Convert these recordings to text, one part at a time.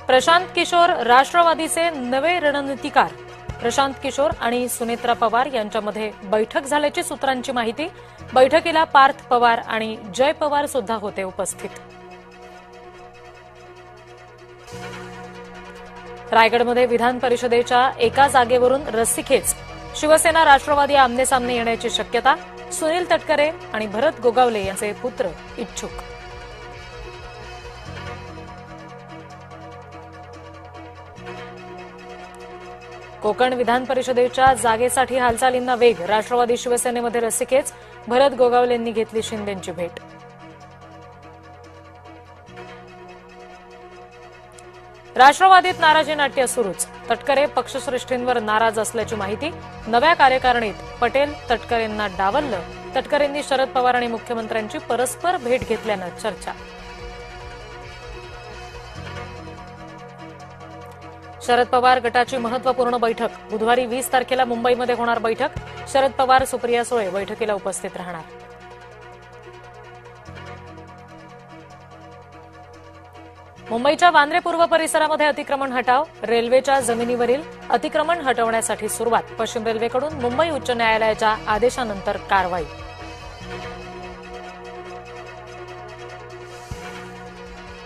प्रशांत किशोर राष्ट्रवादीचे नवे रणनीतिकार. प्रशांत किशोर आणि सुनेत्रा पवार यांच्यामध्ये बैठक झाल्याची सूत्रांची माहिती. बैठकीला पार्थ पवार आणि जय पवार सुद्धा होते उपस्थित. रायगडमध्ये विधान परिषदेच्या एका जागेवरून रस्सीखेच. शिवसेना राष्ट्रवादी आमनेसामने येण्याची शक्यता. सुनील तटकरे आणि भरत गोगावले यांचे पुत्र इच्छुक. कोकण विधान परिषदेच्या जागेसाठी हालचालींना वेग. राष्ट्रवादी शिवसेनेमध्ये रस्सीखेच. भरत गोगावलेंनी घेतली शिंदेंची भेट. राष्ट्रवादीत नाराजी नाट्य सुरूच. तटकरे पक्षश्रेष्ठींवर नाराज असल्याची माहिती. नव्या कार्यकारिणीत पटेल तटकरेंना डावललं. तटकरेंनी शरद पवार आणि मुख्यमंत्र्यांची परस्पर भेट घेतल्यानं चर्चा. शरद पवार गटाची महत्वपूर्ण बैठक. बुधवारी 20 तारखेला मुंबईमध्ये होणार बैठक. शरद पवार, सुप्रिया सुळे बैठकीला उपस्थित राहणार. मुंबईच्या वांद्रे पूर्व परिसरामध्ये अतिक्रमण हटाव. रेल्वेच्या जमिनीवरील अतिक्रमण हटवण्यासाठी सुरुवात. पश्चिम रेल्वेकडून मुंबई उच्च न्यायालयाच्या आदेशानंतर कारवाई.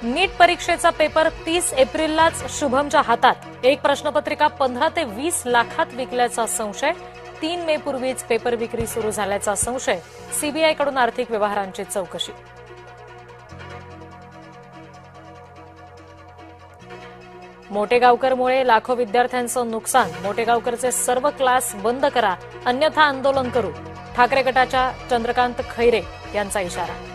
नीट परीक्षेचा पेपर 30 एप्रिललाच शुभमच्या हातात. एक प्रश्नपत्रिका 15 ते 20 लाखात विकल्याचा संशय. 3 मे पूर्वीच पेपर विक्री सुरू झाल्याचा संशय. सीबीआयकडून आर्थिक व्यवहारांची चौकशी. मोटेगावकरमुळे लाखो विद्यार्थ्यांचं नुकसान. मोटेगावकरचे सर्व क्लास बंद करा, अन्यथा आंदोलन करू. ठाकरे गटाच्या चंद्रकांत खैरे यांचा इशारा.